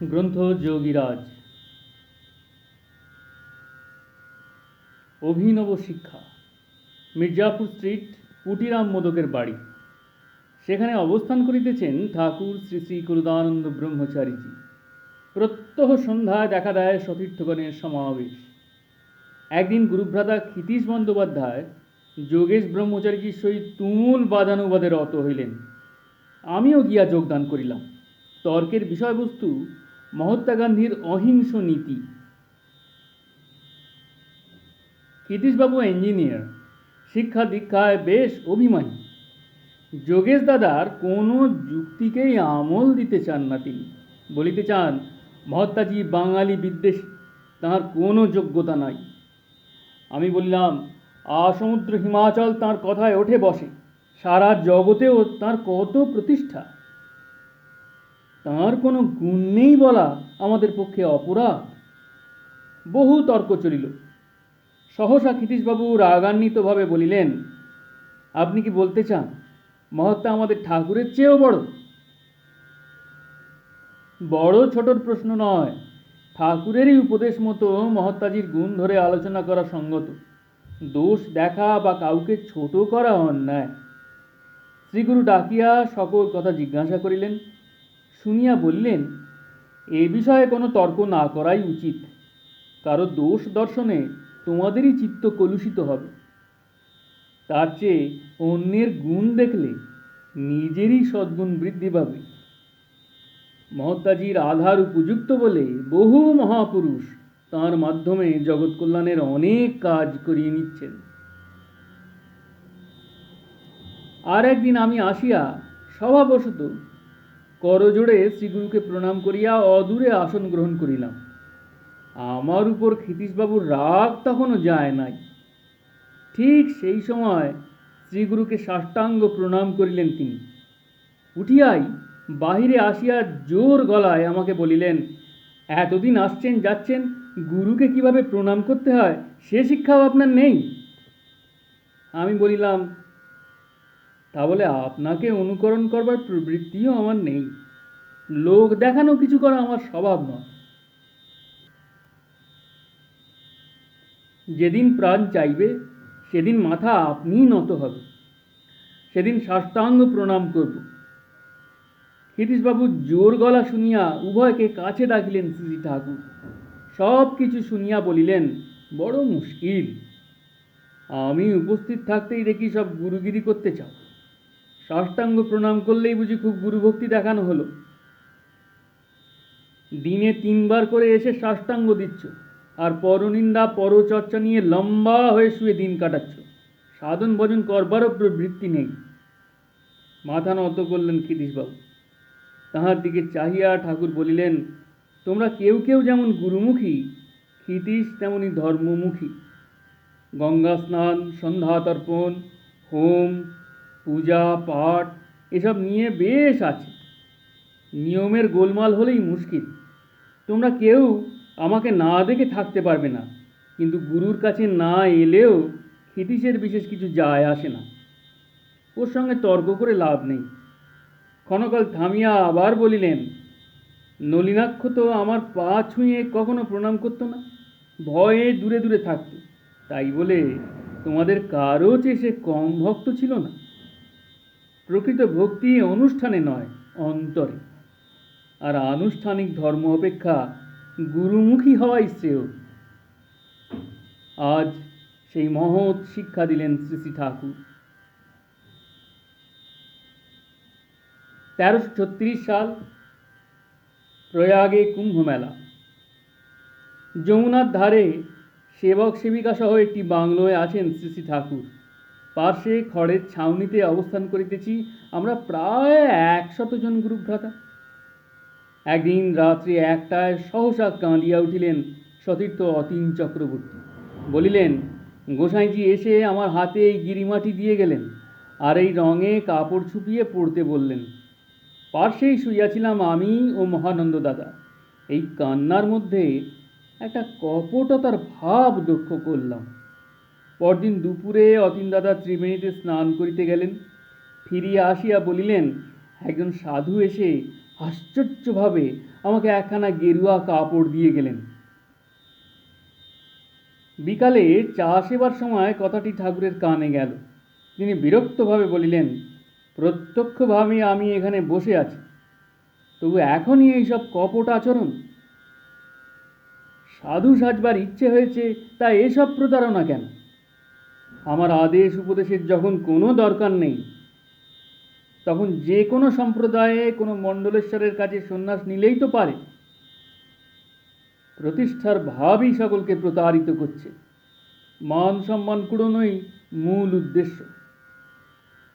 গ্রন্থ যোগীরাজ। অভিনব শিক্ষা। মির্জাপুর স্ট্রিট, কুটিরাম মোদকের বাড়ি। সেখানে অবস্থান করিতেছেন ঠাকুর শ্রী শ্রী কুরুদানন্দ ব্রহ্মচারীজি। প্রত্যহ সন্ধ্যায় দেখা দেয় সতীর্থগণের সমাবেশ। একদিন গুরুভ্রাতা ক্ষিতীশ বন্দ্যোপাধ্যায় যোগেশ ব্রহ্মচারীজির সহিত তুমুল বাদানুবাদে রত হইলেন। আমিও গিয়া যোগদান করিলাম। তর্কের বিষয়বস্তু মহাত্মা গান্ধীর অহিংস নীতি। ক্ষিতীশবাবু ইঞ্জিনিয়ার, শিক্ষা দীক্ষায় বেশ অভিমানী। যোগেশ দাদার কোনো যুক্তিকেই আমল দিতে চান না তিনি। বলিতে চান মহাত্মাজি বাঙালি বিদ্বেষী, তাঁর কোনো যোগ্যতা নাই। আমি বললাম, আসমুদ্র হিমাচল তাঁর কথায় ওঠে বসে, সারা জগতেও তাঁর কত প্রতিষ্ঠা। তাঁর কোনো গুণ নেই বলা আমাদের পক্ষে অপরাধ। বহু তর্ক চলিল। সহসা ক্ষিতীশবাবু রাগান্বিতভাবে বলিলেন, আপনি কি বলতে চান মহাত্মা আমাদের ঠাকুরের চেয়েও বড়? বড় ছোটর প্রশ্ন নয়, ঠাকুরেরই উপদেশ মতো মহাত্মাজির গুণ ধরে আলোচনা করা সঙ্গত। দোষ দেখা বা কাউকে ছোট করা অন্যায়। শ্রীগুরু ডাকিয়া সকল কথা জিজ্ঞাসা করিলেন। শুনিয়া বললেন, এ বিষয়ে কোনো তর্ক না করাই উচিত। কারো দোষ দর্শনে তোমাদেরই চিত্ত কলুষিত হবে। তার চেয়ে অন্যের গুণ দেখলে নিজেরই সদ্গুণ বৃদ্ধি পাবে। মহাত্মাজির আধার উপযুক্ত বলে বহু মহাপুরুষ তাঁর মাধ্যমে জগৎ কল্যাণের অনেক কাজ করিয়ে নিচ্ছেন। আর একদিন আমি আসিয়া স্বভাবশত করজোড়ে শ্রীগুরুকে প্রণাম করিয়া অদূরে আসন গ্রহণ করিলাম। আমার উপর ক্ষিতীশবাবুর রাগ তখনও যায় নাই। ঠিক সেই সময় শ্রীগুরুকে সাষ্টাঙ্গ প্রণাম করিলেন তিনি। উঠিয়াই বাহিরে আসিয়া জোর গলায় আমাকে বলিলেন, এতদিন আসছেন যাচ্ছেন, গুরুকে কিভাবে প্রণাম করতে হয় সে শিক্ষাও আপনার নেই। আমি বলিলাম, তা বলে আপনাকে অনুকরণ করবার প্রবৃত্তিও আমার নেই। লোক দেখানো কিছু করা আমার স্বভাব নয়। যেদিন প্রাণ চাইবে সেদিন মাথা আপনিই নত হবে, সেদিন সাষ্টাঙ্গ প্রণাম করব। ক্ষিতীশবাবু জোর গলা শুনিয়া উভয়কে কাছে ডাকিলেন শ্রী ঠাকুর। সব কিছু শুনিয়া বলিলেন, বড় মুশকিল। আমি উপস্থিত থাকতেই দেখি সব গুরুগিরি করতে চাও। সাষ্টাঙ্গ প্রণাম করলেই বুঝি খুব গুরুভক্তি দেখানো হলো। দিনে 3 বার করে এসে সাষ্টাঙ্গ দিচ্ছ, আর পরনিন্দা পরচর্চা নিয়ে লম্বা হয়ে শুয়ে দিন কাটাচ্ছ। সাধন ভজন করবারও প্রবৃত্তি নেই। মাথা নত করলেন ক্ষিতীশবাবু। তাহার দিকে চাহিয়া ঠাকুর বলিলেন, তোমরা কেউ কেউ যেমন গুরুমুখী, ক্ষিতীশ তেমনি ধর্মমুখী। গঙ্গা স্নান, সন্ধ্যা তর্পণ, হোম, পূজা পাঠ এসব নিয়ে বেশ আছে। নিয়মের গোলমাল হলেই মুশকিল। তোমরা কেউ আমাকে না দেখে থাকতে পারবে না, কিন্তু গুরুর কাছে না এলেও ক্ষিতীশের বিশেষ কিছু যায় আসে না। ওর সঙ্গে তর্ক করে লাভ নেই। ক্ষণকাল থামিয়া আবার বলিলেন, নলিনাক্ষ তো আমার পা ছুঁয়ে কখনো প্রণাম করতো না, ভয়ে দূরে দূরে থাকত। তাই বলে তোমাদের কারও চেয়ে সে কম ভক্ত ছিল না। প্রকৃত ভক্তি অনুষ্ঠানে নয়, অন্তরে। আর আনুষ্ঠানিক ধর্ম অপেক্ষা গুরুমুখী হওয়াই শ্রেয়। আজ সেই মহৎ শিক্ষা দিলেন শ্রী শ্রী ঠাকুর। 1336 সাল, প্রয়াগে কুম্ভ মেলা। যমুনার ধারে সেবক সেবিকা সহ একটি বাংলোয় আছেন শ্রী শ্রী ঠাকুর। পার্শ্বে খড়ের ছাউনিতে অবস্থান করিতেছি আমরা প্রায় 100 জন গুরুভ্রাতা। একদিন রাত্রি 1টায় সহসা কাঁদিয়া উঠিলেন সতীর্থ অতীন চক্রবর্তী। বলিলেন, গোসাইজি এসে আমার হাতে এই গিরিমাটি দিয়ে গেলেন, আর এই রঙে কাপড় ছুপিয়ে পড়তে বললেন। পার্শ্বেই শুইয়াছিলাম আমি ও মহানন্দ দাদা। এই কান্নার মধ্যে একটা কপটতার ভাব লক্ষ্য করলাম। পরদিন দুপুরে অতীন দাদা ত্রিবেণীতে স্নান করিতে গেলেন। ফিরিয়া আসিয়া বলিলেন, একজন সাধু এসে আশ্চর্যভাবে আমাকে একখানা গেরুয়া কাপড় দিয়ে গেলেন। বিকালে চা সেবার সময় কথাটি ঠাকুরের কানে গেল। তিনি বিরক্তভাবে বলিলেন, প্রত্যক্ষভাবে আমি এখানে বসে আছি, তবু এখনই এইসব কপট আচরণ। সাধু সাজবার ইচ্ছে হয়েছে, তা এসব প্রতারণা কেন? আমার আদেশ উপদেশের যখন কোনো দরকার নেই, তখন যে কোনো সম্প্রদায়ে কোনো মণ্ডলেশ্বরের কাছে সন্ন্যাস নিলেই তো পারে। প্রতিষ্ঠার ভাবই সকলকে প্রতারিত করছে। মান সম্মান কুড়োনোই মূল উদ্দেশ্য।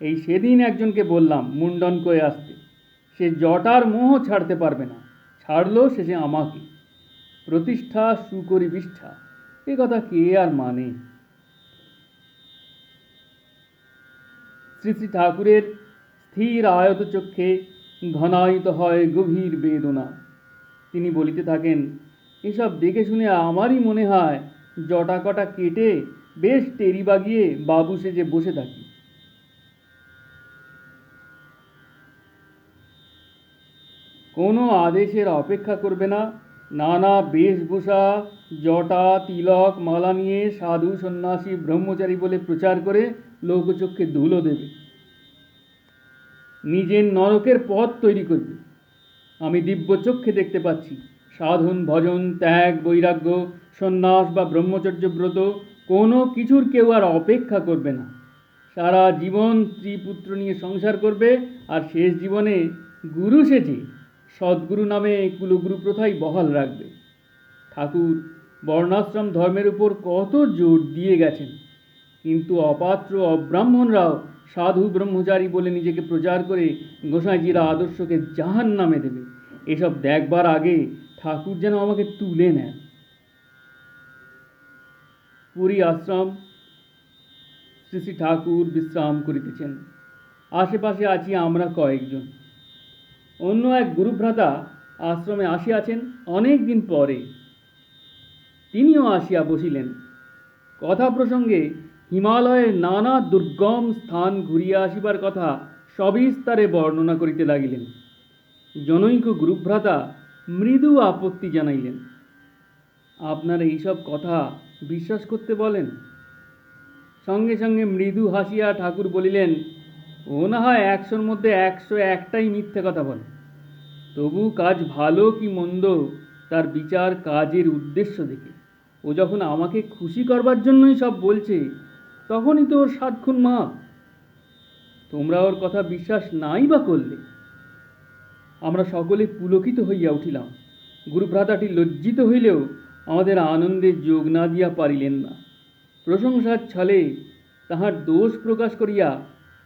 এই সেদিন একজনকে বললাম মুন্ডন করে আসতে, সে জটার মোহ ছাড়তে পারবে না, ছাড়লো শেষে আমাকে। প্রতিষ্ঠা সুকরি বিষ্ঠা, এ কথা কে আর মানে? শ্রী শ্রী ঠাকুরের স্থির আয়ত চক্ষে ঘনায়িত হয় গভীর বেদনা। তিনি বলিতে থাকেন, এসব দেখে শুনে আমারই মনে হয় জটা কটা কেটে বেশ টেরি বাগিয়ে বাবু সেজে বসে থাকি। কোনো আদেশের অপেক্ষা করবে না, নানা বেশভূষা, জটা, তিলক, মালা নিয়ে সাধু সন্ন্যাসী ব্রহ্মচারী বলে প্রচার করে লোকচক্ষে ধুলো দেবে, নিজের নরকের পথ তৈরি করবে। আমি দিব্য চক্ষে দেখতে পাচ্ছি, সাধন ভজন, ত্যাগ, বৈরাগ্য, সন্ন্যাস বা ব্রহ্মচর্য ব্রত কোনো কিছুর কেউ আর অপেক্ষা করবে না। সারা জীবন স্ত্রী পুত্র নিয়ে সংসার করবে, আর শেষ জীবনে গুরু সেজে সদ্গুরু নামে কুলগুরু প্রথাই বহাল রাখবে। ঠাকুর বর্ণাশ্রম ধর্মের উপর কত জোর দিয়ে গেছেন, কিন্তু অপাত্র অব্রাহ্মণরাও সাধু ব্রহ্মচারী বলে নিজেকে প্রচার করে গোসাইজিরা আদর্শকে জাহান্নামে দেবে। এসব দেখবার আগে ঠাকুর যেন আমাকে তুলে নেন। পুরী আশ্রম। শ্রী শ্রী ঠাকুর বিশ্রাম করিতেছেন। আশেপাশে আছি আমরা কয়েকজন। অন্য এক গুরুভ্রাতা আশ্রমে আসিয়াছেন অনেক দিন পরে। তিনিও আসিয়া বসিলেন। কথা প্রসঙ্গে হিমালয়ের নানা দুর্গম স্থান ঘুরিয়া আসিবার কথা সবিস্তারে বর্ণনা করিতে লাগিলেন। জনৈক গুরুভ্রাতা মৃদু আপত্তি জানাইলেন। আপনারা এইসব কথা বিশ্বাস করতে বলেন? সঙ্গে সঙ্গে মৃদু হাসিয়া ঠাকুর বলিলেন, ও না হয় 100-র মধ্যে 101টাই মিথ্যে কথা বলে, তবু কাজ ভালো কি মন্দ তার বিচার কাজের উদ্দেশ্য দেখে। ও যখন আমাকে খুশি করবার জন্যই সব বলছে, তখনই তো ওর 7 খুন মাপ। তোমরা ওর কথা বিশ্বাস নাই বা করলে। আমরা সকলে পুলকিত হইয়া উঠিলাম। গুরুভ্রাতাটি লজ্জিত হইলেও আমাদের আনন্দে যোগ না দিয়া পারিলেন না। প্রশংসার ছলে তাহার দোষ প্রকাশ করিয়া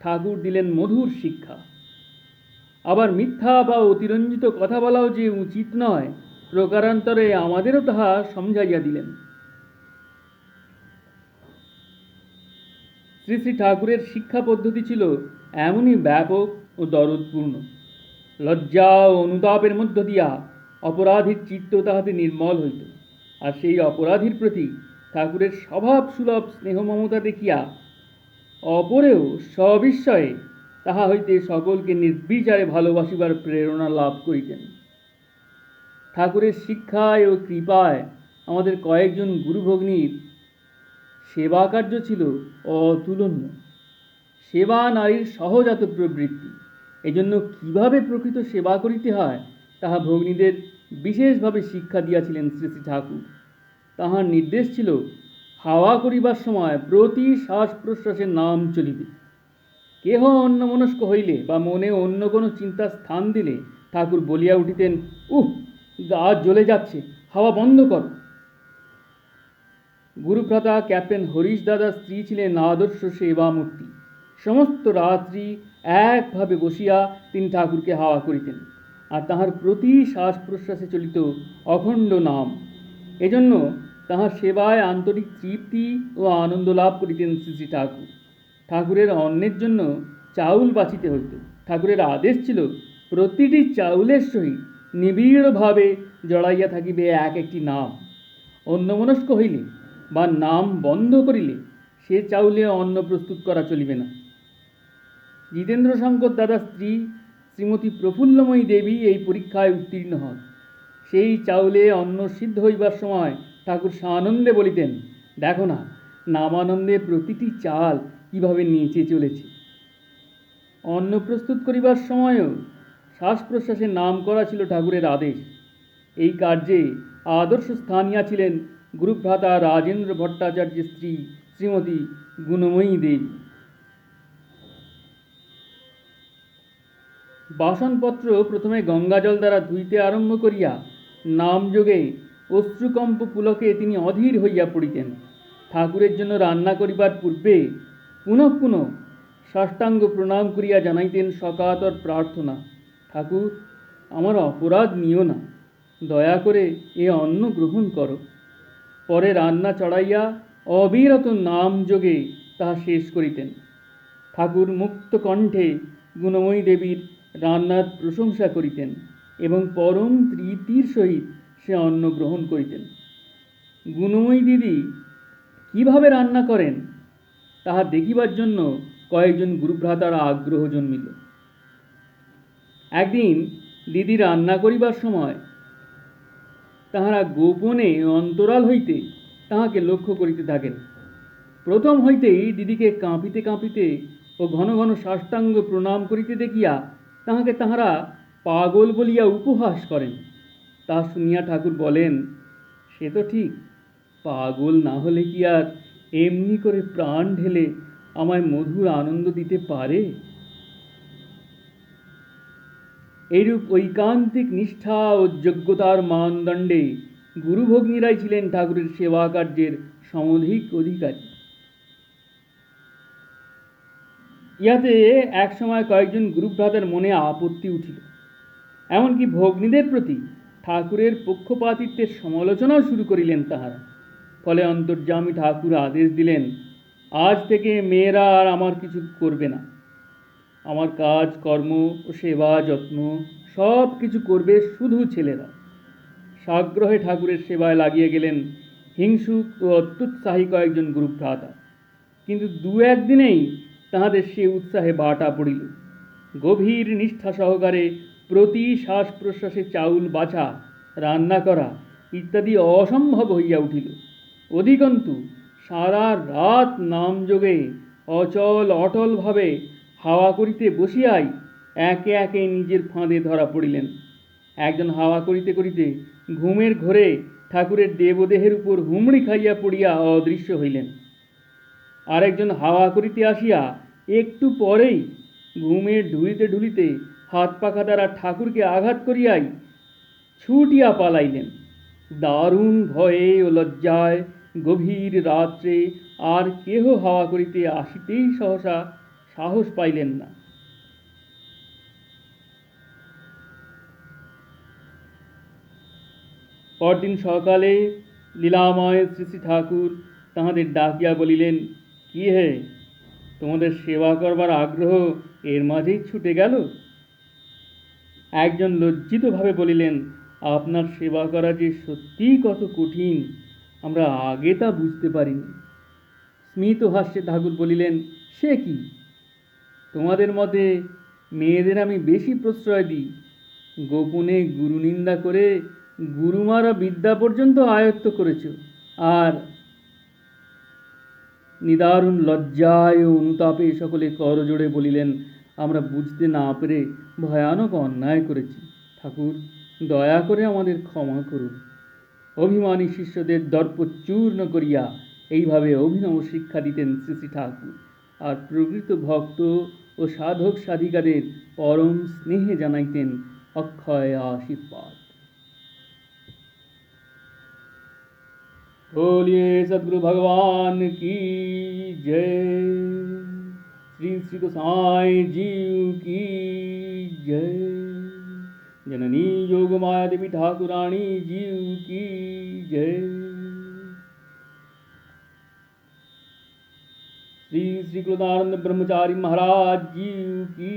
ঠাকুর দিলেন মধুর শিক্ষা। আবার মিথ্যা বা অতিরঞ্জিত কথা বলাও যে উচিত নয়, প্রকারান্তরে আমাদেরও তাহা সমঝাইয়া দিলেন। শ্রী শ্রী ঠাকুরের শিক্ষা পদ্ধতি ছিল এমনই ব্যাপক ও দরদপূর্ণ। লজ্জা ও অনুতাপের মধ্য দিয়া অপরাধীর চিত্ত তাহাতে নির্মল হইত, আর সেই অপরাধীর প্রতি ঠাকুরের স্বভাব সুলভ স্নেহ মমতা দেখিয়া অপরেও সবিস্ময়ে তাহা হইতে সকলকে নির্বিচারে ভালোবাসিবার প্রেরণা লাভ করিতেন। ঠাকুরের শিক্ষায় ও কৃপায় আমাদের কয়েকজন গুরুভগ্নীর সেবা কার্য ছিল অতুলনীয়। সেবা নারীর সহজাত প্রবৃত্তি। এজন্য কিভাবে প্রকৃত সেবা করিতে হয় তাহা ভগ্নীদের বিশেষভাবে শিক্ষা দিয়াছিলেন শ্রী শ্রী ঠাকুর। তাহার নির্দেশ ছিল, হাওয়া করিবার সময় প্রতি শ্বাস প্রশ্বাসের নাম চলিবে। কেহ অন্যমনস্ক হইলে বা মনে অন্য কোনো চিন্তার স্থান দিলে ঠাকুর বলিয়া উঠিতেন, গা জ্বলে যাচ্ছে, হাওয়া বন্ধ কর। গুরুভ্রাতা ক্যাপ্টেন হরিশ দাদার স্ত্রী ছিলেন আদর্শ সেবামূর্তি। সমস্ত রাত্রি একভাবে বসিয়া তিনি ঠাকুরকে হাওয়া করিতেন, আর তাহার প্রতি শ্বাস প্রশ্বাসে চলিত অখণ্ড নাম। এজন্য তাহার সেবায় আন্তরিক তৃপ্তি ও আনন্দ লাভ করিতেন শ্রী শ্রী ঠাকুর। ঠাকুরের অন্নের জন্য চাউল বাছিতে হইত। ঠাকুরের আদেশ ছিল, প্রতিটি চাউলের সহিত নিবিড়ভাবে জড়াইয়া থাকিবে এক একটি নাম। অন্যমনস্ক হইলে বা নাম বন্ধ করিলে সে চাউলে অন্ন প্রস্তুত করা চলিবে না। জিতেন্দ্র শঙ্কর দাদার স্ত্রী শ্রীমতী প্রফুল্লময়ী দেবী এই পরীক্ষায় উত্তীর্ণ হন। সেই চাউলে অন্ন সিদ্ধ হইবার সময় ঠাকুর সানন্দে বলিতেন, দেখো না, নামানন্দে প্রতিটি চাল কিভাবে নেচে চলেছে। অন্ন প্রস্তুত করিবার সময়ও শ্বাস প্রশ্বাসের নাম করা ছিল ঠাকুরের আদেশ। এই কার্যে আদর্শ স্থানীয়া ছিলেন গুরুভ্রাতা রাজেন্দ্র ভট্টাচার্যের স্ত্রী শ্রীমতী গুণময়ী দেবী। বাসনপত্র প্রথমে গঙ্গাজল দ্বারা ধুইতে আরম্ভ করিয়া নামযোগে অশ্রুকম্প পুলকে তিনি অধীর হইয়া পড়িতেন। ঠাকুরের জন্য রান্না করিবার পূর্বে পুনঃ পুনঃ সাষ্টাঙ্গ প্রণাম করিয়া জানাইতেন সকাতর প্রার্থনা, ঠাকুর, আমার অপরাধ নিও না, দয়া করে এ অন্ন গ্রহণ করো। পরে রান্না চড়াইয়া অবিরত নামযোগে তাহা শেষ করিতেন। ঠাকুর মুক্ত কণ্ঠে গুণময়ী দেবীর রান্নার প্রশংসা করিতেন এবং পরম প্রীতির সহিত সে অন্ন গ্রহণ করিতেন। গুণময়ী দিদি কিভাবে রান্না করেন তাহা দেখিবার জন্য কয়েকজন গুরুভ্রাতার আগ্রহ জন্মিল। একদিন দিদি রান্না করিবার সময় তাহারা গোপনে অন্তরাল হইতে তাহাকে লক্ষ্য করিতে থাকেন। প্রথম হইতেই দিদিকে কাঁপিতে কাঁপিতে ও ঘন ঘন সাষ্টাঙ্গ প্রণাম করিতে দেখিয়া তাহাকে তাহারা পাগল বলিয়া উপহাস করেন। তা শুনিয়া ঠাকুর বলেন, সে তো ঠিক, পাগল না হলে কি আর এমনি করে প্রাণ ঢেলে আমায় মধুর আনন্দ দিতে পারে? এইরূপ ঐকান্তিক নিষ্ঠা ও যোগ্যতার মানদণ্ডে গুরুভগ্নীরাই ছিলেন ঠাকুরের সেবা কার্যের সমধিক অধিকারী। ইহাতে একসময় কয়েকজন গুরুভ্রাতার মনে আপত্তি উঠিল। এমনকি ভগ্নীদের প্রতি ঠাকুরের পক্ষপাতিত্বের সমালোচনাও শুরু করিলেন তাহারা। ফলে অন্তর্যামী ঠাকুর আদেশ দিলেন, আজ থেকে মেয়েরা আর আমার কিছু করবে না। আমার কাজ কর্ম ও সেবা যত্ন সব কিছু করবে শুধু ছেলেরা। সাগ্রহে ঠাকুরের সেবায় লাগিয়ে গেলেন হিংসুক ও অত্যুৎসাহী কয়েকজন গুরুভ্রাতা। কিন্তু দু একদিনেই তাহাদের সে উৎসাহে বাটা পড়িল। গভীর নিষ্ঠা সহকারে প্রতি শ্বাস প্রশ্বাসে চাউল বাছা, রান্না করা ইত্যাদি অসম্ভব হইয়া উঠিল। অধিকন্তু সারা রাত নামযোগে অচল অটলভাবে হাওয়া করিতে বসিয়াই একে একে নিজের ফাঁদে ধরা পড়িলেন। একজন হাওয়া করিতে করিতে ঘুমের ঘোরে ঠাকুরের দেবদেহের উপর হুমড়ি খাইয়া পড়িয়া অদৃশ্য হইলেন। আরেকজন হাওয়া করিতে আসিয়া একটু পরেই ঘুমে ঢুলিতে ঢুলিতে হাত পাখা দ্বারা ঠাকুরকে আঘাত করিয়াই ছুটিয়া পালাইলেন। দারুণ ভয়ে ও লজ্জায় গভীর রাত্রে আর কেহ হাওয়া করিতে আসিতেই সহসা সাহস পাইলেন না। পরদিন সকালে লীলাময় শ্রী শ্রী ঠাকুর তাহাদের ডাকিয়া বলিলেন, কি হে, তোমাদের সেবা করবার আগ্রহ এর মাঝেই ছুটে গেল? একজন লজ্জিতভাবে বলিলেন, আপনার সেবা করা যে সত্যিই কত কঠিন, আমরা আগে তা বুঝতে পারিনি। স্মিত হাস্যে ঠাকুর বলিলেন, সে কি, তোমাদের মতে মেয়েদের আমি বেশি প্রশ্রয় দিই? গোপনে গুরুনিন্দা করে গুরুমারা বিদ্যা পর্যন্ত আয়ত্ত করেছ, আর নিদারুণ লজ্জায় ও অনুতাপে সকলে করজোড়ে বলিলেন, আমরা বুঝতে না পেরে ভয়ানক অন্যায় করেছি, ঠাকুর দয়া করে আমাদের ক্ষমা করুন। অভিমানী শিষ্যদের দর্প চূর্ণ করিয়া এইভাবে অভিনব শিক্ষা দিতেন শ্রী শ্রী ঠাকুর, আর প্রকৃত ভক্ত ও সাধক সাধিকাদের পরম স্নেহে জানাইতেন অক্ষয় আশীর্বাদ। बोलिए सद्गुरु भगवान की जय। श्री श्री गोसाई जीव की जय। जननी योग माया देवी ठाकुरानी जीव की जय। श्री श्री गुरुदानंद ब्रह्मचारी महाराज जीव की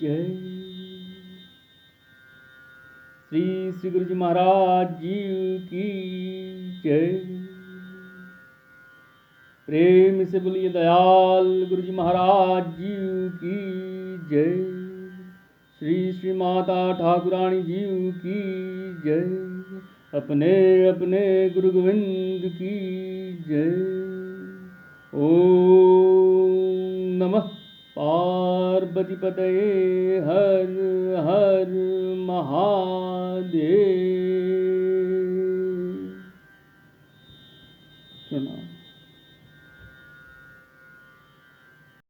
जय। श्री श्री गुरु जी महाराज जीव की जय। प्रेम से बोलिए दयाल गुरु जी महाराज जीव की जय। श्री श्री माता ठाकुरानी जीव की जय। अपने अपने गुरु गोविंद की जय। ओम नमः पार्वती पतये हर हर महादेव।